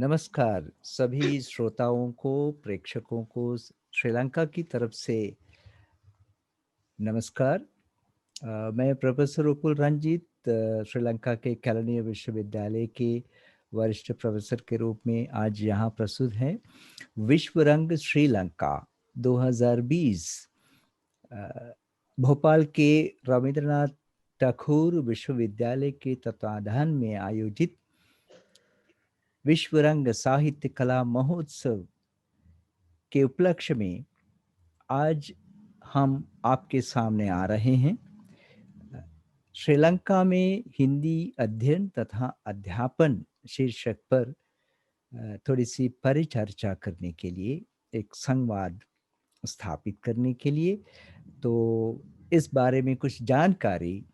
नमस्कार सभी श्रोताओं को, प्रेक्षकों को श्रीलंका की तरफ से नमस्कार। मैं प्रोफेसर उपल रंजीत श्रीलंका के कैलेंडर विश्वविद्यालय के वरिष्ठ प्रोफेसर के रूप में आज यहाँ प्रस्तुत हैं। विश्व रंग श्रीलंका 2020 भोपाल के रविंद्रनाथ टैगोर विश्वविद्यालय के तत्वाधान में आयोजित विश्व रंग साहित्य कला महोत्सव के उपलक्ष्य में आज हम आपके सामने आ रहे हैं। श्रीलंका में हिंदी अध्ययन तथा अध्यापन शीर्षक पर थोड़ी सी परिचर्चा करने के लिए, एक संवाद स्थापित करने के लिए, तो इस बारे में कुछ जानकारी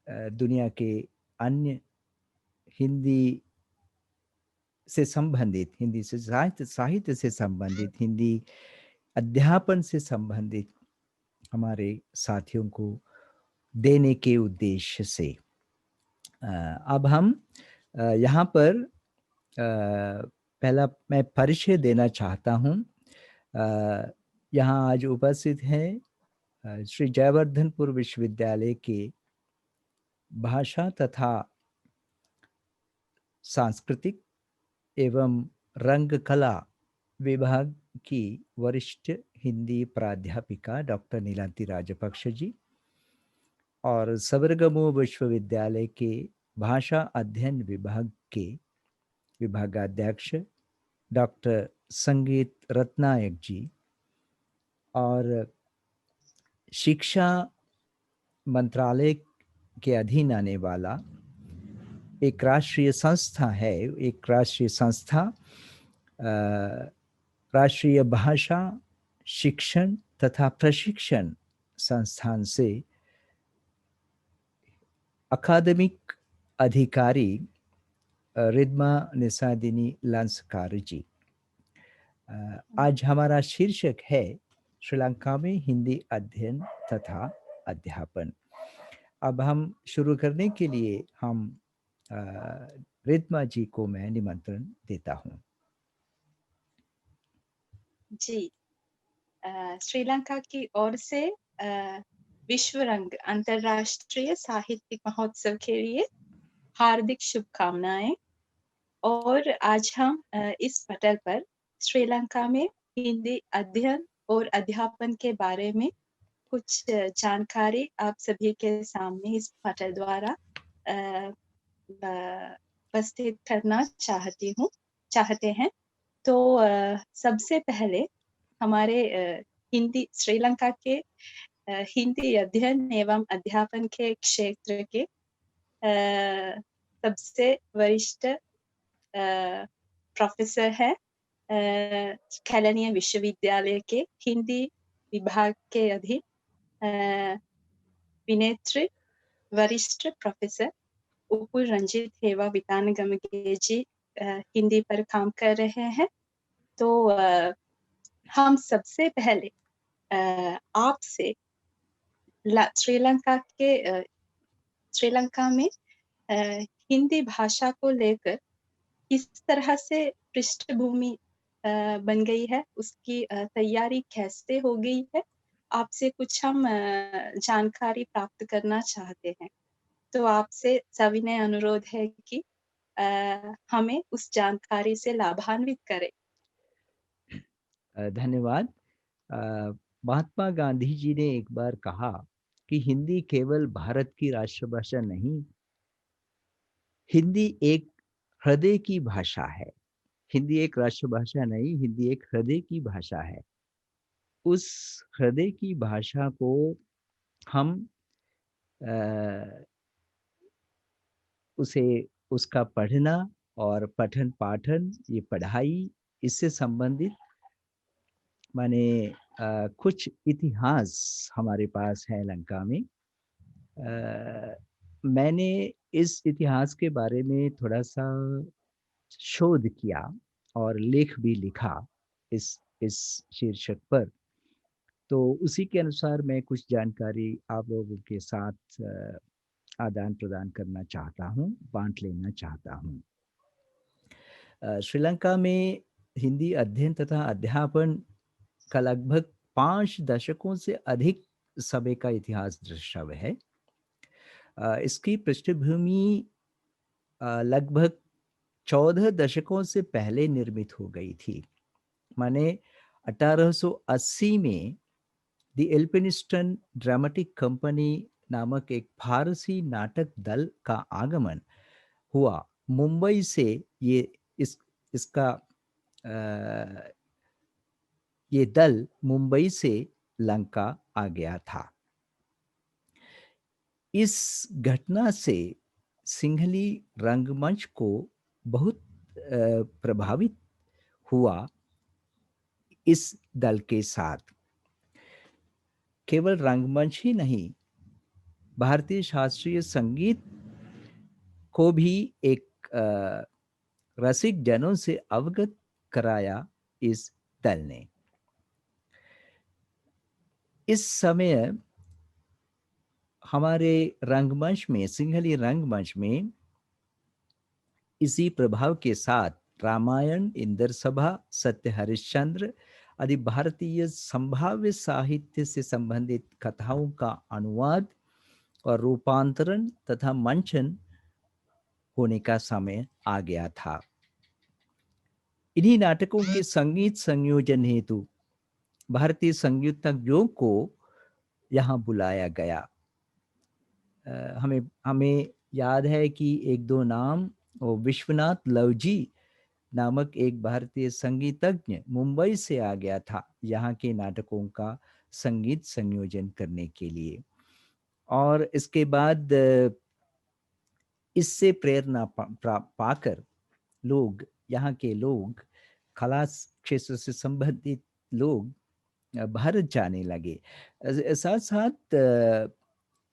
दुनिया के अन्य हिंदी से संबंधित, हिंदी से साहित्य से संबंधित, हिंदी अध्यापन से संबंधित हमारे साथियों को देने के उद्देश्य से अब हम यहाँ पर पहला मैं परिचय देना चाहता हूँ। यहाँ आज उपस्थित हैं श्री जयवर्धनपुर विश्वविद्यालय के भाषा तथा सांस्कृतिक एवं रंगकला विभाग की वरिष्ठ हिंदी प्राध्यापिका डॉक्टर नीलांती राजपक्ष जी और सबरगमु विश्वविद्यालय के भाषा अध्ययन विभाग के विभागाध्यक्ष डॉक्टर संगीत रत्नायक जी और शिक्षा मंत्रालय के अधीन आने वाला एक राष्ट्रीय संस्था है, एक राष्ट्रीय संस्था राष्ट्रीय भाषा शिक्षण तथा प्रशिक्षण संस्थान से अकादमिक अधिकारी रिद्मा निसादिनी लांसकार जी। आज हमारा शीर्षक है श्रीलंका में हिंदी अध्ययन तथा अध्यापन। अब हम शुरू करने के लिए हम रिद्मा जी को मैं निमंत्रण देता हूँ। जी, श्रीलंका की ओर से विश्व रंग अंतर्राष्ट्रीय साहित्यिक महोत्सव के लिए हार्दिक शुभकामनाएं। और आज हम इस पटल पर श्रीलंका में हिंदी अध्ययन और अध्यापन के बारे में कुछ जानकारी आप सभी के सामने इस पटल द्वारा उपस्थित करना चाहते हैं। तो सबसे पहले हमारे हिंदी श्रीलंका के हिंदी अध्ययन एवं अध्यापन के क्षेत्र के सबसे वरिष्ठ प्रोफेसर है कैलेंडर विश्वविद्यालय के हिंदी विभाग के अधीन विनेत्री वरिष्ठ प्रोफेसर उपल रंजीत हेवा वितानगमगे जी हिंदी पर काम कर रहे हैं। तो हम सबसे पहले आपसे श्रीलंका में हिंदी भाषा को लेकर किस तरह से पृष्ठभूमि बन गई है, उसकी तैयारी कैसे हो गई है, आपसे कुछ हम जानकारी प्राप्त करना चाहते हैं। तो आपसे सविनय अनुरोध है कि हमें उस जानकारी से लाभान्वित करें। धन्यवाद। महात्मा गांधी जी ने एक बार कहा कि हिंदी केवल भारत की राष्ट्रभाषा नहीं, हिंदी एक हृदय की भाषा है। हिंदी एक राष्ट्रभाषा नहीं, हिंदी एक हृदय की भाषा है। उस हृदय की भाषा को हम उसे उसका पढ़ना और पठन पाठन, ये पढ़ाई, इससे संबंधित माने कुछ इतिहास हमारे पास है लंका में। मैंने इस इतिहास के बारे में थोड़ा सा शोध किया और लेख भी लिखा इस शीर्षक पर। तो उसी के अनुसार मैं कुछ जानकारी आप लोगों के साथ आदान प्रदान करना चाहता हूँ, बांट लेना चाहता हूँ। श्रीलंका में हिंदी अध्ययन तथा अध्यापन का लगभग 5 दशकों से अधिक समय का इतिहास दर्शाव है। इसकी पृष्ठभूमि लगभग 14 दशकों से पहले निर्मित हो गई थी। माने 1880 में द एल्फिंस्टन ड्रामेटिक कंपनी नामक एक फारसी नाटक दल का आगमन हुआ। मुंबई से ये इस इसका ये दल मुंबई से लंका आ गया था। इस घटना से सिंहली रंगमंच को बहुत प्रभावित हुआ इस दल के साथ। केवल रंगमंच ही नहीं, भारतीय शास्त्रीय संगीत को भी एक रसिक जनों से अवगत कराया इस दल ने। इस समय हमारे रंगमंच में, सिंहली रंगमंच में इसी प्रभाव के साथ रामायण, इंद्र सभा, सत्य हरिश्चंद्र आदि भारतीय संभाव्य साहित्य से संबंधित कथाओं का अनुवाद और रूपांतरण तथा मंचन होने का समय आ गया था। इन्हीं नाटकों के संगीत संयोजन हेतु भारतीय संगीतज्ञों को यहाँ बुलाया गया। हमें हमें याद है कि एक दो नाम, और विश्वनाथ लवजी नामक एक भारतीय संगीतज्ञ मुंबई से आ गया था यहाँ के नाटकों का संगीत संयोजन करने के लिए। और इसके बाद इससे प्रेरणा पाकर लोग, यहाँ के लोग, कला क्षेत्र से संबंधित लोग भारत जाने लगे। साथ साथ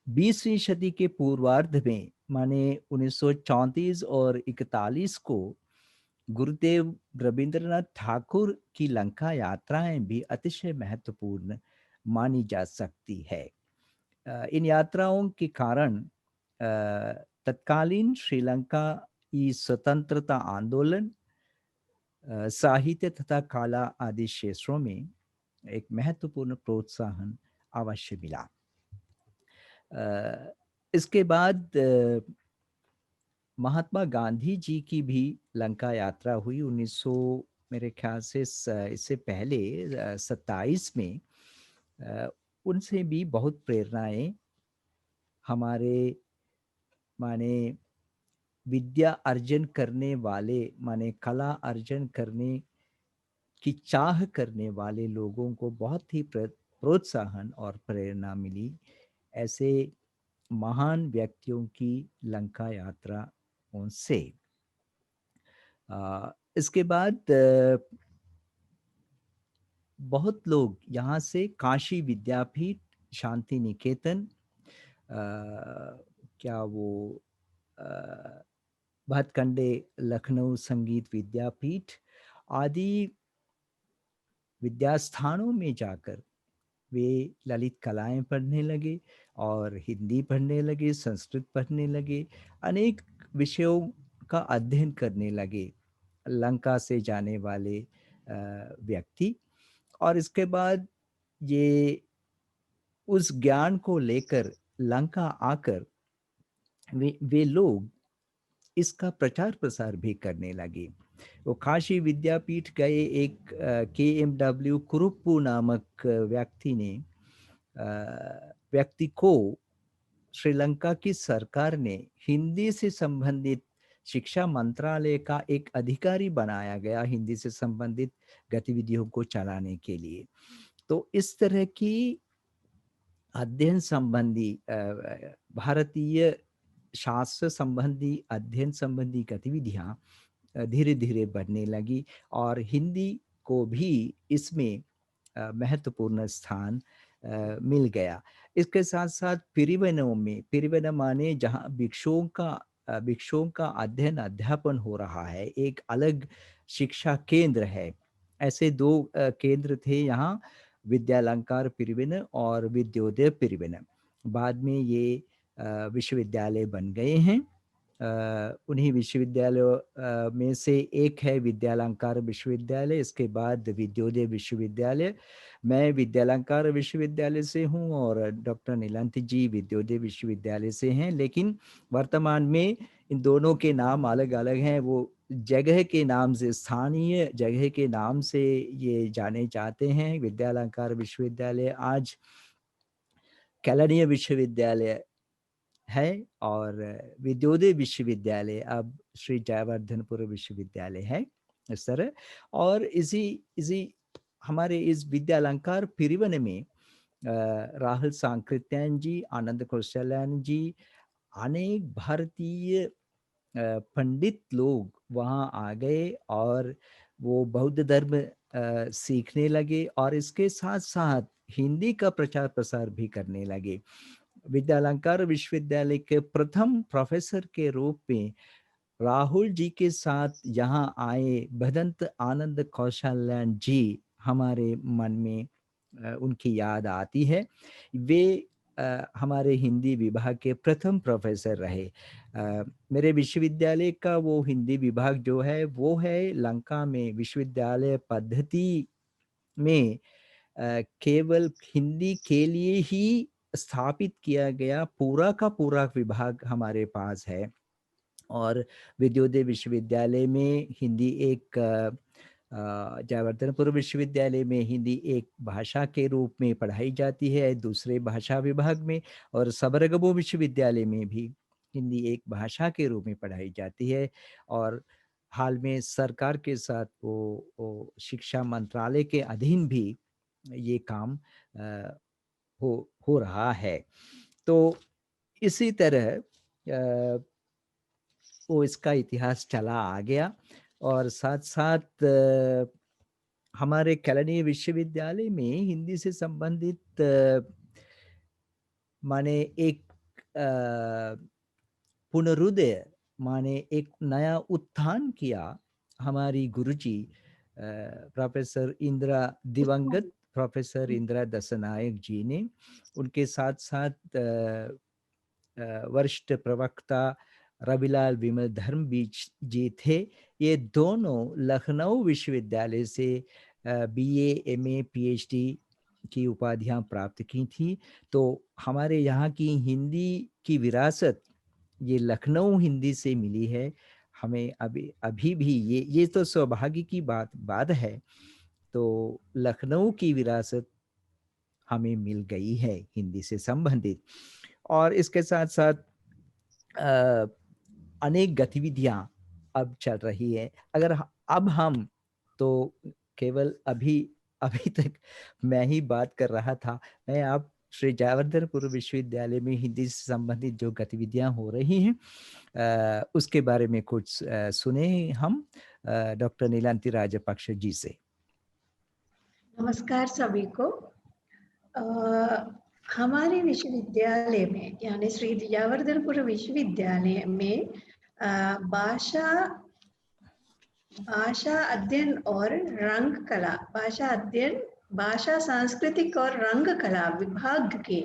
20वीं सदी के पूर्वार्ध में, माने 1934 और 41 को गुरुदेव रविंद्रनाथ ठाकुर की लंका यात्राएं भी अतिशय महत्वपूर्ण मानी जा सकती है। इन यात्राओं के कारण तत्कालीन श्रीलंका की स्वतंत्रता आंदोलन, साहित्य तथा कला आदि क्षेत्रों में एक महत्वपूर्ण प्रोत्साहन अवश्य मिला। इसके बाद महात्मा गांधी जी की भी लंका यात्रा हुई 1900, मेरे ख्याल से इससे पहले 27 में। उनसे भी बहुत प्रेरणाएं हमारे माने विद्या अर्जन करने वाले, माने कला अर्जन करने की चाह करने वाले लोगों को बहुत ही प्रोत्साहन और प्रेरणा मिली ऐसे महान व्यक्तियों की लंका यात्रा से। इसके बाद बहुत लोग यहाँ से काशी विद्यापीठ, शांति निकेतन, क्या वो भातखंडे लखनऊ संगीत विद्यापीठ आदि विद्यास्थानों में जाकर वे ललित कलाएं पढ़ने लगे और हिंदी पढ़ने लगे, संस्कृत पढ़ने लगे, अनेक विषयों का अध्ययन करने लगे लंका से जाने वाले व्यक्ति। और इसके बाद ये उस ज्ञान को लेकर लंका आकर वे लोग इसका प्रचार प्रसार भी करने लगे। वो काशी विद्यापीठ गए एक KMW कुरुप्पू नामक व्यक्ति को श्रीलंका की सरकार ने हिंदी से संबंधित शिक्षा मंत्रालय का एक अधिकारी बनाया गया हिंदी से संबंधित गतिविधियों को चलाने के लिए। तो इस तरह की अध्ययन संबंधी भारतीय शास्त्र संबंधी अध्ययन संबंधी गतिविधियां धीरे धीरे बढ़ने लगी और हिंदी को भी इसमें महत्वपूर्ण स्थान मिल गया। इसके साथ साथ पिरिवनों में, पिरिवन माने जहाँ भिक्षुओं का अध्ययन अध्यापन हो रहा है, एक अलग शिक्षा केंद्र है। ऐसे दो केंद्र थे यहाँ, विद्यालंकार पिरिवन और विद्योदय पिरिवन। बाद में ये विश्वविद्यालय बन गए हैं उन्हीं विश्वविद्यालयों में से एक है विद्यालंकार विश्वविद्यालय, इसके बाद विद्योदय विश्वविद्यालय। मैं विद्यालंकार विश्वविद्यालय से हूँ और डॉक्टर नीलांति जी विद्योदय विश्वविद्यालय से हैं, लेकिन वर्तमान में इन दोनों के नाम अलग-अलग हैं। वो जगह के नाम से, स्थानीय जगह के नाम से ये जाने जाते हैं। विद्यालंकार विश्वविद्यालय आज केलनिया विश्वविद्यालय है और विद्योदय विश्वविद्यालय अब श्री जयवर्धनपुर विश्वविद्यालय है, इस तरह। और इसी इसी हमारे इस विद्यालंकार पिरिवन में राहुल सांकृत्यायन जी, आनंद कौशल्यान जी, अनेक भारतीय पंडित लोग वहाँ आ गए और वो बौद्ध धर्म सीखने लगे और इसके साथ साथ हिंदी का प्रचार प्रसार भी करने लगे। विद्यालंकार विश्वविद्यालय के प्रथम प्रोफेसर के रूप में राहुल जी के साथ यहाँ आए भदंत आनंद कौशल्यान जी हमारे मन में उनकी याद आती है। वे हमारे हिंदी विभाग के प्रथम प्रोफेसर रहे। मेरे विश्वविद्यालय का वो हिंदी विभाग जो है वो है लंका में विश्वविद्यालय पद्धति में केवल हिंदी के लिए ही स्थापित किया गया पूरा का पूरा विभाग हमारे पास है। और विद्योदय विश्वविद्यालय में हिंदी एक जयवर्धनपुर विश्वविद्यालय में हिंदी एक भाषा के रूप में पढ़ाई जाती है दूसरे भाषा विभाग में, और सबरगमो विश्वविद्यालय में भी हिंदी एक भाषा के रूप में पढ़ाई जाती है। और हाल में सरकार के साथ वो शिक्षा मंत्रालय के अधीन भी ये काम हो रहा है। तो इसी तरह वो इसका इतिहास चला आ गया और साथ साथ हमारे केलनिया विश्वविद्यालय में हिंदी से संबंधित माने एक पुनरुदय, माने एक नया उत्थान किया हमारी गुरुजी प्रोफेसर इंदिरा, दिवंगत प्रोफेसर इंदिरा दसनायक जी ने। उनके साथ साथ वरिष्ठ प्रवक्ता रविलाल विमल धर्म बीच जी थे। ये दोनों लखनऊ विश्वविद्यालय से बीए, एमए, पीएचडी की उपाधियां प्राप्त की थी। तो हमारे यहाँ की हिंदी की विरासत ये लखनऊ हिंदी से मिली है हमें। अभी अभी भी ये तो सौभाग्य की बात है। तो लखनऊ की विरासत हमें मिल गई है हिंदी से संबंधित। और इसके साथ साथ अ, अनेक गतिविधियां अब चल रही है। अगर अब हम तो केवल अभी अभी तक मैं ही बात कर रहा था। मैं आप श्री जयवर्धनपुर विश्वविद्यालय में हिंदी से संबंधित जो गतिविधियां हो रही हैं उसके बारे में कुछ सुने हम डॉक्टर नीलांति राजपक्ष जी से। नमस्कार सभी को। अ, हमारे विश्वविद्यालय में यानी श्री जयवर्धनपुर विश्वविद्यालय में भाषा भाषा अध्ययन और रंग कला, भाषा अध्ययन, भाषा सांस्कृतिक और रंग कला विभाग के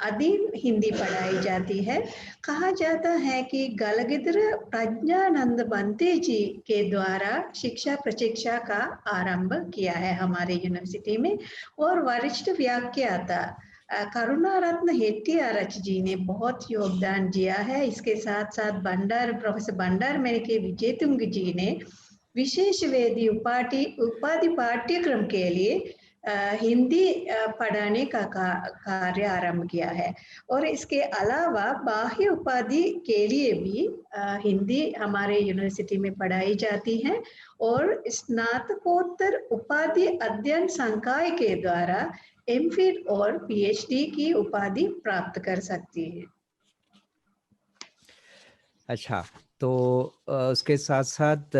अधीन हिंदी पढ़ाई जाती है। कहा जाता है कि गलगिद्र प्रज्ञानंद बंते जी के द्वारा शिक्षा प्रशिक्षा का आरंभ किया है हमारे यूनिवर्सिटी में। और वरिष्ठ व्याख्याता करुणारत्न हेट्टियारच जी ने बहुत योगदान दिया है। इसके साथ साथ प्रोफेसर भंडार मेनके विजयतुंग जी ने विशेष वेदी उपाधि पाठ्यक्रम के लिए हिंदी पढ़ाने का कार्य आरंभ किया है। और इसके अलावा बाह्य उपाधि के लिए भी हिंदी हमारे यूनिवर्सिटी में पढ़ाई जाती है और स्नातकोत्तर उपाधि अध्ययन संकाय के द्वारा एमफिल और पीएचडी की उपाधि प्राप्त कर सकती है। अच्छा, तो उसके साथ साथ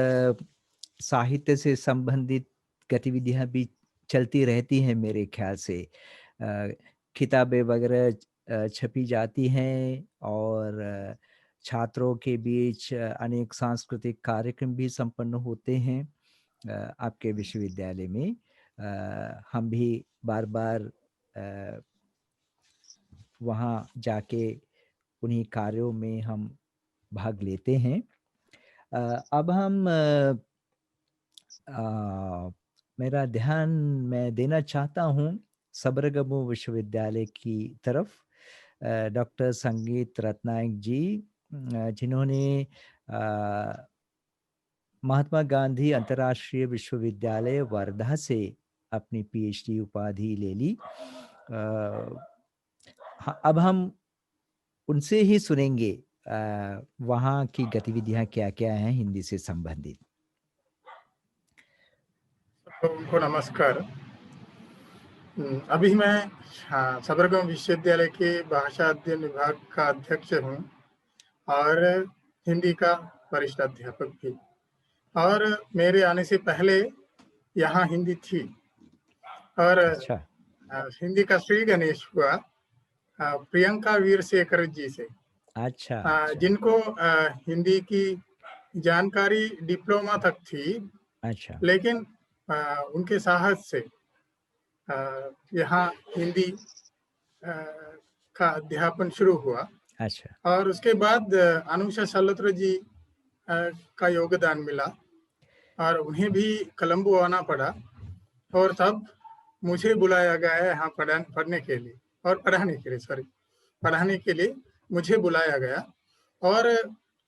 साहित्य से संबंधित गतिविधियां भी चलती रहती हैं मेरे ख्याल से। किताबें वगैरह छपी जाती हैं और छात्रों के बीच अनेक सांस्कृतिक कार्यक्रम भी संपन्न होते हैं आपके विश्वविद्यालय में। हम भी बार बार वहाँ जाके उन्हीं कार्यों में हम भाग लेते हैं। अब हम मेरा ध्यान मैं देना चाहता हूँ सबरगमु विश्वविद्यालय की तरफ। डॉक्टर संगीत रत्नायक जी, जिन्होंने महात्मा गांधी अंतर्राष्ट्रीय विश्वविद्यालय वर्धा से अपनी पीएचडी उपाधि ले ली। अब हम उनसे ही सुनेंगे वहाँ की गतिविधियां क्या क्या हैं हिंदी से संबंधित। उनको नमस्कार। अभी मैं सबरगम विश्वविद्यालय के भाषा अध्ययन विभाग का अध्यक्ष हूँ और हिंदी का वरिष्ठ अध्यापक भी। और मेरे आने से पहले यहाँ हिंदी थी और अच्छा। हिंदी का श्री गणेश हुआ प्रियंका वीरशेखर जी से। अच्छा। जिनको हिंदी की जानकारी डिप्लोमा तक थी। अच्छा। लेकिन उनके साहस से यहाँ हिंदी का अध्यापन शुरू हुआ। अच्छा। और उसके बाद अनुषा सलोत्रा जी का योगदान मिला और उन्हें भी कोलंबो आना पड़ा और तब मुझे बुलाया गया है यहाँ पढ़ने के लिए और पढ़ाने के लिए मुझे बुलाया गया। और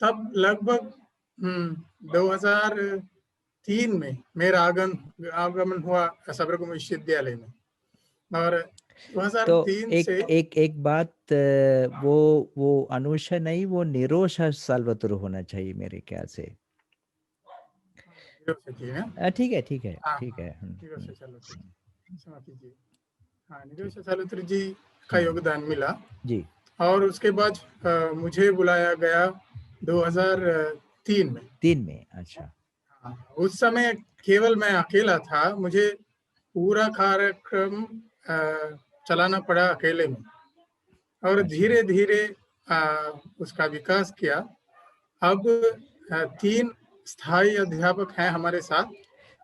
तब लगभग 2003 में मेरा आगमन हुआ सबरगम विश्वविद्यालय में। और 2003 तो से एक बात, वो अनुषा नहीं, वो निरोशा साल्वतुर होना चाहिए मेरे ख्याल से। ठीक है ठीक है ठीक है। निरोशा साल्वतुर जी का योगदान मिला जी। और उसके बाद मुझे बुलाया गया 2003 में। 3 में। अच्छा। उस समय केवल मैं अकेला था, मुझे पूरा कार्यक्रम चलाना पड़ा अकेले में और धीरे धीरे उसका विकास किया। अब 3 स्थायी अध्यापक हैं हमारे साथ।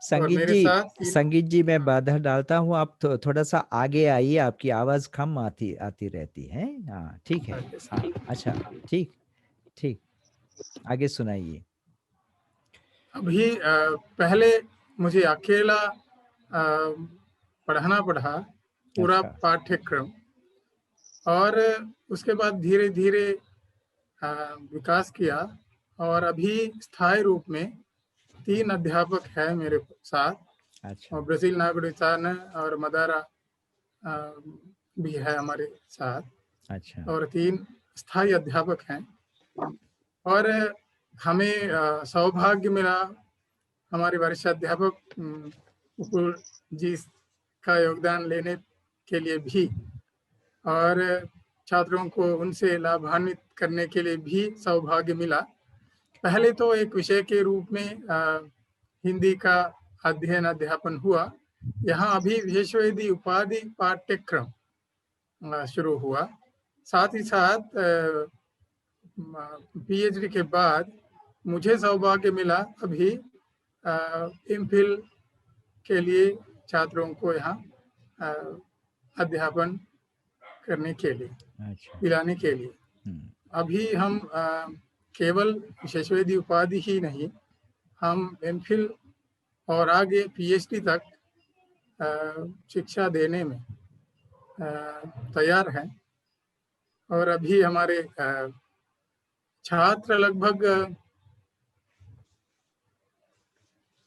संगीत जी मैं बाधा डालता हूँ, आप थोड़ा सा आगे आइए, आपकी आवाज कम आती रहती है। हाँ ठीक है। हाँ अच्छा ठीक ठीक, आगे सुनाइए। अभी पहले मुझे अकेला पढ़ाना पड़ा पूरा पाठ्यक्रम और उसके बाद धीरे धीरे विकास किया और अभी स्थायी रूप में 3 अध्यापक हैं मेरे साथ। अच्छा। और ब्राजील नागरिकता और मदारा भी है हमारे साथ। अच्छा। और 3 स्थायी अध्यापक हैं और हमें सौभाग्य मिला हमारे वरिष्ठ अध्यापक मुकुल जी का योगदान लेने के लिए भी और छात्रों को उनसे लाभान्वित करने के लिए भी सौभाग्य मिला। पहले तो एक विषय के रूप में हिंदी का अध्यापन हुआ। यहाँ अभी विशेषवेदी उपाधि पाठ्यक्रम शुरू हुआ। साथ ही साथ पीएचडी के बाद मुझे सौभाग्य मिला अभी एमफिल के लिए छात्रों को यहाँ अध्यापन करने के लिए, दिलाने के लिए। अभी हम केवल विशेषवेदी उपाधि ही नहीं, हम एमफिल और आगे पीएचडी तक शिक्षा देने में तैयार हैं। और अभी हमारे छात्र लगभग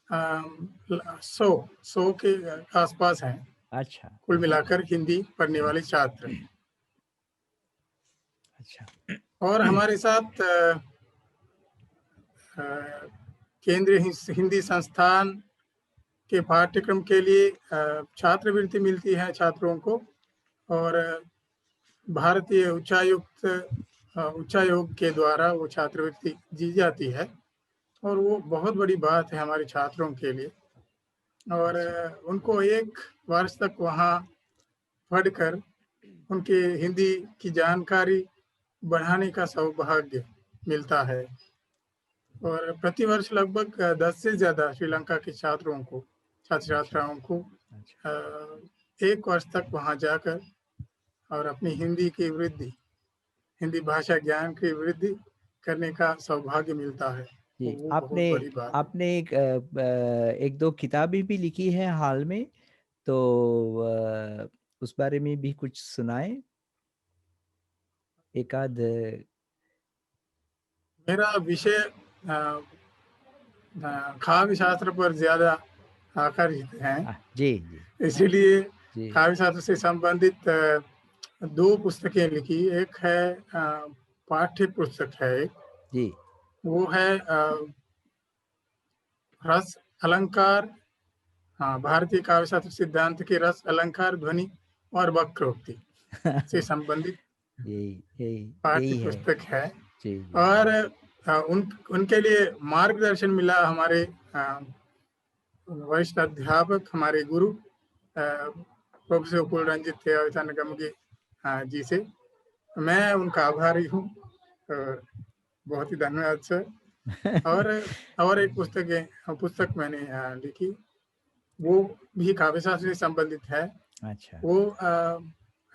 100 के आसपास हैं। अच्छा। कुल मिलाकर हिंदी पढ़ने वाले छात्र। अच्छा। और हमारे साथ केंद्रीय हिंदी संस्थान के पाठ्यक्रम के लिए छात्रवृत्ति मिलती है छात्रों को और भारतीय उच्चायोग के द्वारा वो छात्रवृत्ति दी जाती है और वो बहुत बड़ी बात है हमारे छात्रों के लिए। और उनको 1 वर्ष तक वहाँ पढ़कर उनके हिंदी की जानकारी बढ़ाने का सौभाग्य मिलता है। और प्रतिवर्ष लगभग 10 से ज़्यादा श्रीलंका के छात्रों को, छात्र छात्राओं को 1 वर्ष तक वहाँ जाकर और अपनी हिंदी की वृद्धि, हिंदी भाषा ज्ञान की वृद्धि करने का सौभाग्य मिलता है, जी, वो आपने बहुत बड़ी बात है। आपने एक दो किताबें भी लिखी है हाल में, तो उस बारे में भी कुछ सुनाएं, एक आध। मेरा विषय काव्य शास्त्र पर ज्यादा आकर्षित है, जी जी इसीलिए जी काव्य शास्त्र से संबंधित दो पुस्तकें लिखी। एक है पाठ्य पुस्तक है, एक जी। वो है रस अलंकार, हाँ, भारतीय काव्य शास्त्र सिद्धांत के रस अलंकार, ध्वनि और वक्रोक्ति से संबंधित यही यही पाठ्य यही है। पुस्तक है। जी जी और उनके लिए मार्गदर्शन मिला हमारे वरिष्ठ अध्यापक, हमारे गुरु प्रोफेसर कुल रंजित थे गमगी जी से। मैं उनका आभारी हूँ, बहुत ही धन्यवाद सर। और एक पुस्तक मैंने लिखी, वो भी काव्य शास्त्र से संबंधित है। अच्छा वो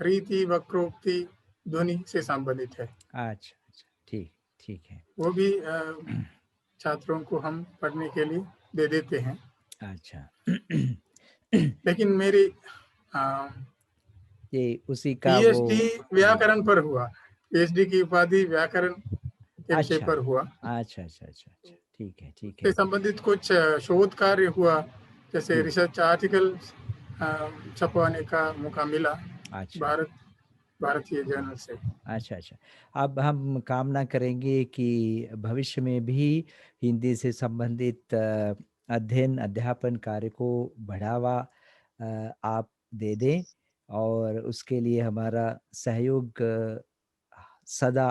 रीति, वक्रोक्ति, ध्वनि से संबंधित है। अच्छा अच्छा, ठीक ठीक है। वो भी छात्रों को हम पढ़ने के लिए दे देते हैं। अच्छा लेकिन मेरी ये उसी का वो। पीएचडी व्याकरण पर हुआ, पीएचडी की उपाधि व्याकरण के विषय अच्छा पर हुआ। अच्छा अच्छा अच्छा अच्छा, ठीक है ठीक से है। संबंधित कुछ शोध कार्य हुआ, जैसे जी। रिसर्च आर्टिकल छपवाने का मौका मिला अच्छा भारतीय जर्नल से। अच्छा अच्छा। अब हम कामना करेंगे कि भविष्य में भी हिंदी से संबंधित अध्ययन अध्यापन कार्य को बढ़ावा आप दे दें, और उसके लिए हमारा सहयोग सदा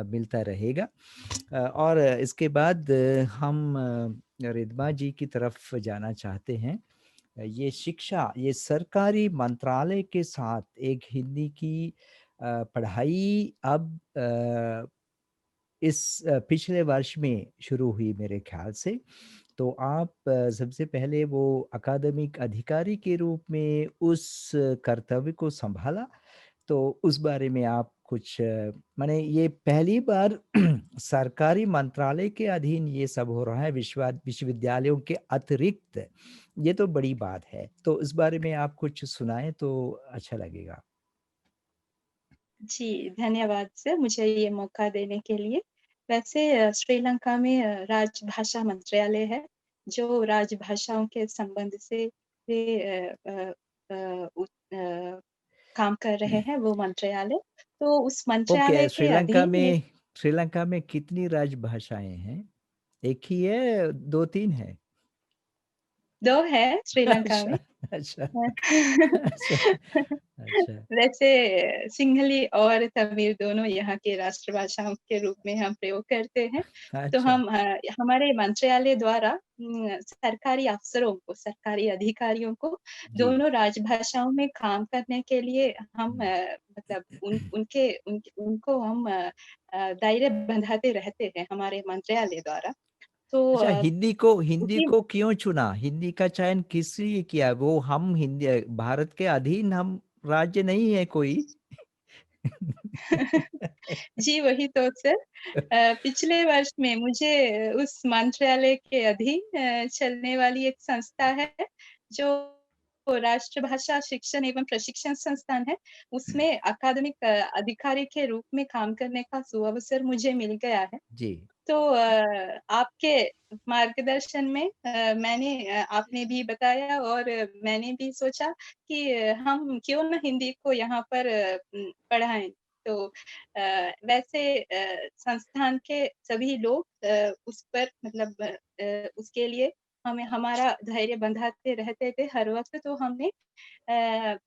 मिलता रहेगा। और इसके बाद हम रिद्मा जी की तरफ जाना चाहते हैं। ये शिक्षा, ये सरकारी मंत्रालय के साथ एक हिंदी की पढ़ाई अब इस पिछले वर्ष में शुरू हुई मेरे ख्याल से। तो आप सबसे पहले वो अकादमिक अधिकारी के रूप में उस कर्तव्य को संभाला, तो उस बारे में आप कुछ माने ये पहली बार सरकारी मंत्रालय के अधीन ये सब हो रहा है, विश्वविद्यालयों के अतिरिक्त, ये तो बड़ी बात है। तो इस बारे में आप कुछ सुनाएं तो अच्छा लगेगा। जी, धन्यवाद सर मुझे ये मौका देने के लिए। वैसे श्रीलंका में राजभाषा मंत्रालय है, जो राजभाषाओं के संबंध से काम कर रहे हैं वो मंत्रालय। तो उस ओके, मंत्रालय के श्रीलंका अधीन एक में श्रीलंका में कितनी राजभाषाएं हैं? एक ही है, दो तीन है? 2 है श्रीलंका अच्छा में। अच्छा अच्छा अच्छा वैसे सिंहली और तमिल दोनों यहाँ के राष्ट्रभाषाओं के रूप में हम प्रयोग करते हैं। तो अच्छा हम हमारे मंत्रालय द्वारा सरकारी अफ़सरों को, सरकारी अधिकारियों को जी। दोनों राजभाषाओं में काम करने के लिए हम मतलब उनको हम दायरे बंधाते रहते हैं हमारे मंत्रालय द्वारा। तो अच्छा, हिंदी उसी को क्यों चुना? हिंदी का चयन किस लिए किया? वो हम हिंदी भारत के अधीन हम राज्य नहीं है कोई? जी, वही तो सर। पिछले वर्ष में मुझे उस मंत्रालय के अधीन चलने वाली एक संस्था है, जो राष्ट्रभाषा शिक्षण एवं प्रशिक्षण संस्थान है, उसमें अकादमिक अधिकारी के रूप में काम करने का सुअवसर मुझे मिल गया है। जी। तो आपके मार्गदर्शन में मैंने आपने भी बताया और मैंने भी सोचा कि हम क्यों ना हिंदी को यहाँ पर पढ़ाएँ। तो वैसे संस्थान के सभी लोग उस पर मतलब उसके लिए हमें हमारा धैर्य बंधाते रहते थे हर वक़्त। तो हमने अ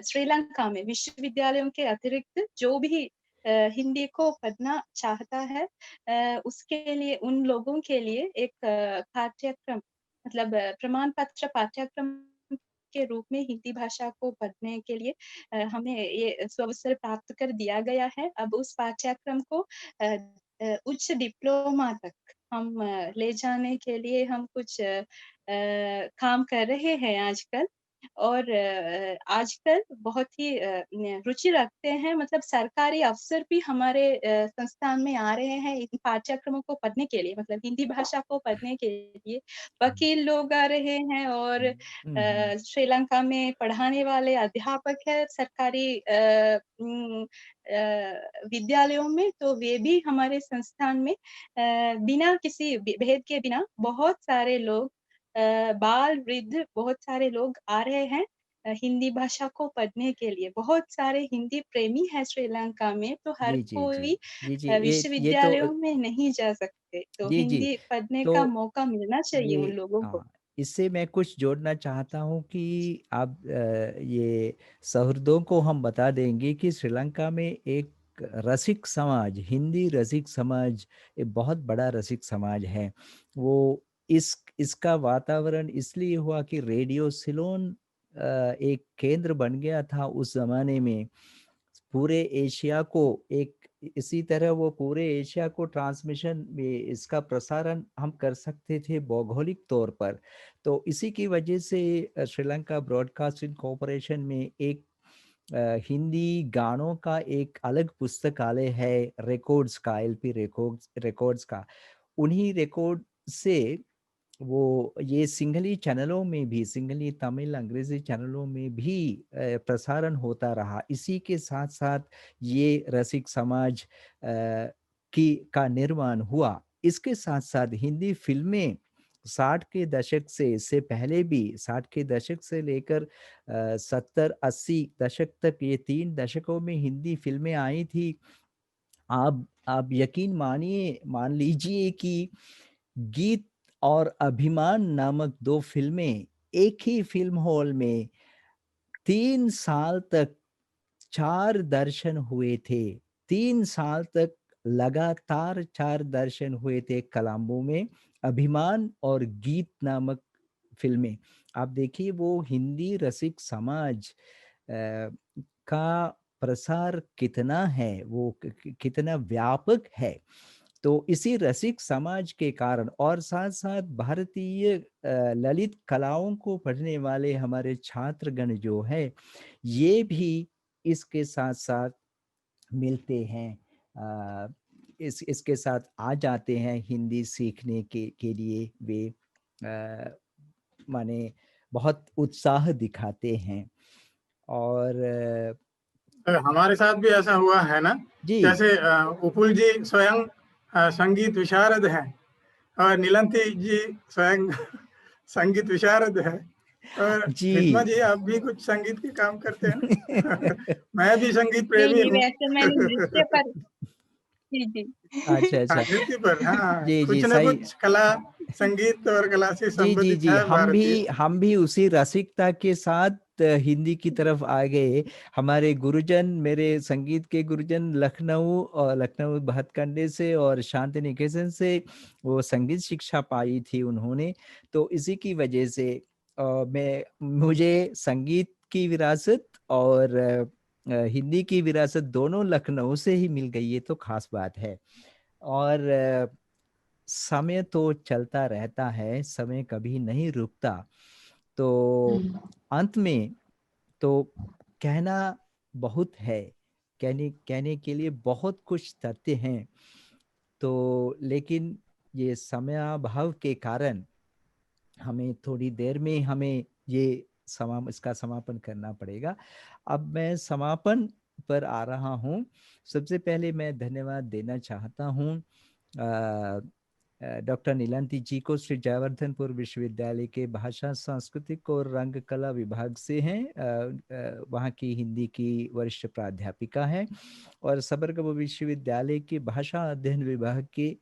श्रीलंका में विश्वविद्यालयों के अतिरिक्त जो भी हिंदी को पढ़ना चाहता है उसके लिए उन लोगों के लिए एक पाठ्यक्रम मतलब प्रमाण पत्र पाठ्यक्रम के रूप में हिंदी भाषा को पढ़ने के लिए हमें ये सुअवसर प्राप्त कर दिया गया है। अब उस पाठ्यक्रम को उच्च डिप्लोमा तक हम ले जाने के लिए हम कुछ काम कर रहे हैं आजकल। और आजकल बहुत ही रुचि रखते हैं, मतलब सरकारी अफ़सर भी हमारे संस्थान में आ रहे हैं इन पाठ्यक्रमों को पढ़ने के लिए, मतलब हिंदी भाषा को पढ़ने के लिए। वकील लोग आ रहे हैं और श्रीलंका में पढ़ाने वाले अध्यापक हैं सरकारी विद्यालयों में, तो वे भी हमारे संस्थान में बिना किसी भेद के बिना बहुत सारे लोग, बाल, वृद्ध, बहुत सारे लोग आ रहे हैं हिंदी भाषा को पढ़ने के लिए। बहुत सारे हिंदी प्रेमी हैं श्रीलंका में, तो हर जी, जी, जी। कोई जी, जी। ये तो विश्वविद्यालयों में नहीं जा सकते, तो जी, जी। हिंदी पढ़ने तो का मौका मिलना चाहिए उन ये लोगों को। इससे मैं कुछ जोड़ना चाहता हूँ कि आप ये सहृदयों को हम बता देंगे कि श्रीलंका में एक रसिक समाज, हिंदी रसिक समाज, एक बहुत बड़ा रसिक समाज है। वो इसका वातावरण इसलिए हुआ कि रेडियो सिलोन एक केंद्र बन गया था उस ज़माने में। पूरे एशिया को एक इसी तरह वो पूरे एशिया को ट्रांसमिशन में इसका प्रसारण हम कर सकते थे भौगोलिक तौर पर। तो इसी की वजह से श्रीलंका ब्रॉडकास्टिंग कॉरपोरेशन में एक हिंदी गानों का एक अलग पुस्तकालय है, रिकॉर्ड्स का, एलपी रिकॉर्ड्स रिकॉर्ड्स का। उन्हीं रिकॉर्ड से वो ये सिंघली चैनलों में भी, सिंघली तमिल अंग्रेजी चैनलों में भी प्रसारण होता रहा। इसी के साथ साथ ये रसिक समाज की का निर्माण हुआ। इसके साथ साथ हिंदी फिल्में 60 के दशक से, इससे पहले भी 60 के दशक से लेकर 70-80 दशक तक, ये 3 दशकों में हिंदी फिल्में आई थी। आप यकीन मान लीजिए कि गीत और अभिमान नामक 2 फिल्में एक ही फिल्म हॉल में 3 साल तक 4 दर्शन हुए थे। 3 साल तक लगातार 4 दर्शन हुए थे कोलंबो में, अभिमान और गीत नामक फिल्में। आप देखिए वो हिंदी रसिक समाज का प्रसार कितना है, वो कितना व्यापक है। तो इसी रसिक समाज के कारण और साथ-साथ भारतीय ललित कलाओं को पढ़ने वाले हमारे छात्रगण जो है, ये भी इसके साथ-साथ मिलते हैं। इसके साथ आ जाते हैं हिंदी सीखने के लिए वे माने बहुत उत्साह दिखाते हैं। और हमारे साथ भी ऐसा हुआ है ना, जी, जैसे उपुल जी स्वयं संगीत विशारद हैं और नीलंती जी स्वयं संगीत विशारद है, और रिद्मा जी। जी आप भी कुछ संगीत के काम करते हैं ना? मैं भी संगीत नहीं, प्रेमी नहीं, हूँ। वैसे मैंने नृत्य पर जी, जी। अच्छा, हाँ, अच्छा। नृत्य पर, हाँ, जी, जी, कुछ ना सही। कुछ कला, संगीत और कला से जी, जी, संबंधित जी। है भारतीय। हम भी उसी रसिकता के साथ हिंदी की तरफ आ गए। हमारे गुरुजन, मेरे संगीत के गुरुजन लखनऊ और लखनऊ भातखंडे से और शांति निकेतन से वो संगीत शिक्षा पाई थी उन्होंने। तो इसी की वजह से मुझे संगीत की विरासत और हिंदी की विरासत दोनों लखनऊ से ही मिल गई, ये तो खास बात है। और समय तो चलता रहता है, समय कभी नहीं रुकता। तो अंत में तो कहना बहुत है, कहने के लिए बहुत कुछ तथ्य हैं, तो लेकिन ये समयाभाव के कारण हमें थोड़ी देर में हमें ये इसका समापन करना पड़ेगा। अब मैं समापन पर आ रहा हूँ। सबसे पहले मैं धन्यवाद देना चाहता हूँ डॉक्टर नीलांती जी को, श्री जयवर्धनपुर विश्वविद्यालय के भाषा, सांस्कृतिक और रंग कला विभाग से हैं। वहाँ की हिंदी की वरिष्ठ प्राध्यापिका हैं और सबरकब विश्वविद्यालय के भाषा अध्ययन विभाग के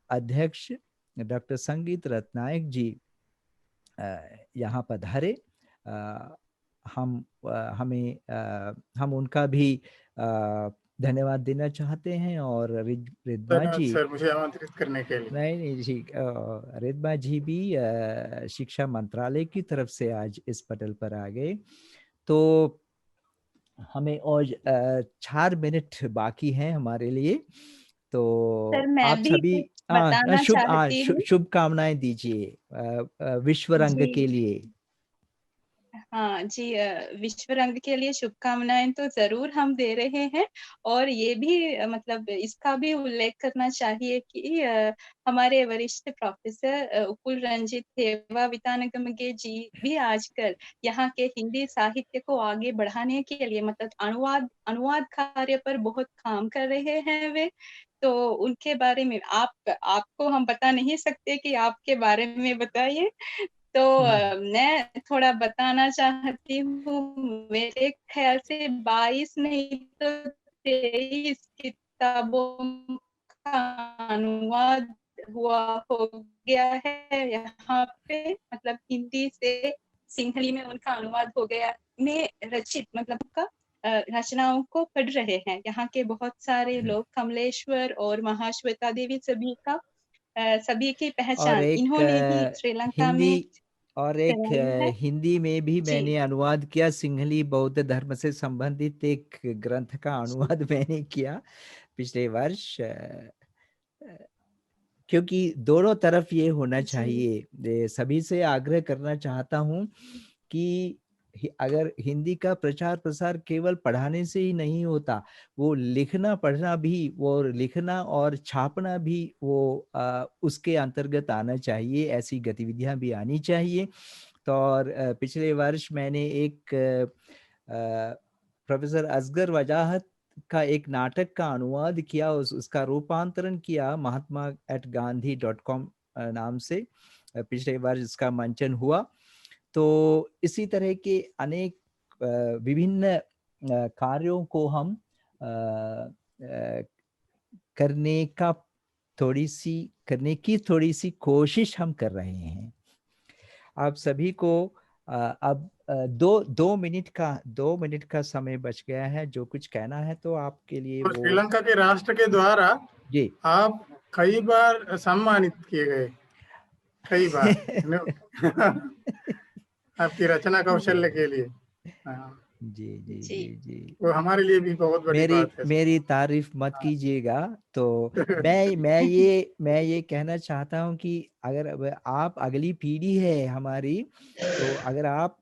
अध्यक्ष डॉक्टर संगीत रत्नायक जी यहाँ पधारे। हम उनका भी धन्यवाद देना चाहते हैं। और रिद्मा धन्यवाद जी, सर मुझे आमंत्रित करने के लिए। नहीं नहीं जी, रिद्मा जी भी शिक्षा मंत्रालय की तरफ से आज इस पटल पर आ गए। तो हमें और 4 मिनट बाकी हैं हमारे लिए। तो सर, मैं आप भी सभी कुछ बताना चाहती हूँ। शुभकामनाएं दीजिए विश्व रंग जी, के लिए। हाँ जी, विश्व रंग के लिए शुभकामनाएं तो जरूर हम दे रहे हैं। और ये भी मतलब इसका भी उल्लेख करना चाहिए कि हमारे वरिष्ठ प्रोफेसर उपुल रंजित हेवावितानगमगे जी भी आजकल यहाँ के हिंदी साहित्य को आगे बढ़ाने के लिए मतलब अनुवाद अनुवाद कार्य पर बहुत काम कर रहे हैं वे। तो उनके बारे में आपको हम बता नहीं सकते कि आपके बारे में बताइए। तो मैं थोड़ा बताना चाहती हूँ। मेरे ख्याल से 22 नहीं तो 23 किताबों का अनुवाद हुआ हो गया है यहाँ पे, मतलब हिंदी से सिंहली में उनका अनुवाद हो गया। में रचित मतलब का रचनाओं को पढ़ रहे हैं यहाँ के बहुत सारे लोग। कमलेश्वर और महाश्वेता देवी सभी की और पहचान एक इन्होंने ही श्रीलंका हिंदी में और एक कराई है। हिंदी में भी जी मैंने अनुवाद किया, सिंहली बौद्ध धर्म से संबंधित एक ग्रंथ का जी अनुवाद मैंने किया पिछले वर्ष। क्योंकि दोनों तरफ ये होना जी चाहिए। सभी से आग्रह करना चाहता हूँ कि अगर हिंदी का प्रचार प्रसार केवल पढ़ाने से ही नहीं होता, वो लिखना पढ़ना भी, वो लिखना और छापना भी वो उसके अंतर्गत आना चाहिए। ऐसी गतिविधियां भी आनी चाहिए। तो और पिछले वर्ष मैंने एक प्रोफेसर असगर वजाहत का एक नाटक का अनुवाद किया, उसका रूपांतरण किया mahatma@gandhi.com नाम से। पिछले वर्ष इसका मंचन हुआ। तो इसी तरह के अनेक विभिन्न कार्यों को हम करने की थोड़ी सी कोशिश हम कर रहे हैं। आप सभी को अब 2 मिनट का समय बच गया है। जो कुछ कहना है तो आपके लिए और वो। श्रीलंका के राष्ट्र के द्वारा जी। आप कई बार सम्मानित किए गए, कई बार आपकी रचना कौशल्य के लिए। हाँ, जी जी जी जी जी। वो हमारे लिए भी बहुत बड़ी मेरी बात है। मेरी तारीफ मत हाँ। कीजिएगा। तो मैं ये कहना चाहता हूँ कि अगर अब आप अगली पीढ़ी है हमारी, तो अगर आप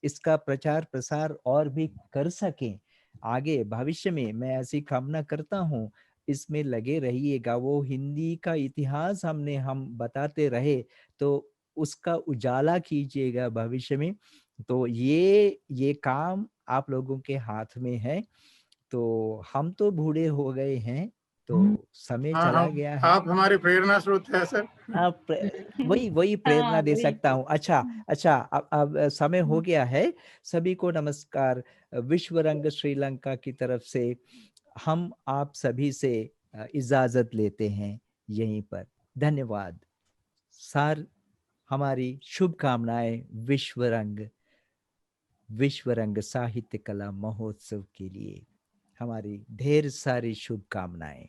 इसका प्रचार प्रसार और भी कर सकें आगे भविष्य में, मैं ऐसी कामना करता हूँ। इसमें लगे रहिएगा। वो हिंदी का इतिहास हम बताते रहे, तो उसका उजाला कीजिएगा भविष्य में। तो ये काम आप लोगों के हाथ में है। तो हम तो बूढ़े हो गए हैं, तो समय हाँ, चला हम गया है। आप हमारे प्रेरणा स्रोत है सर। आप वही प्रेरणा हाँ दे वही सकता तो। हूँ। अच्छा अच्छा, अब समय हो गया है। सभी को नमस्कार। विश्व रंग श्रीलंका की तरफ से हम आप सभी से इजाजत लेते हैं यहीं पर। धन्यवाद सर। हमारी शुभकामनाएं विश्व रंग साहित्य कला महोत्सव के लिए। हमारी ढेर सारी शुभकामनाएं।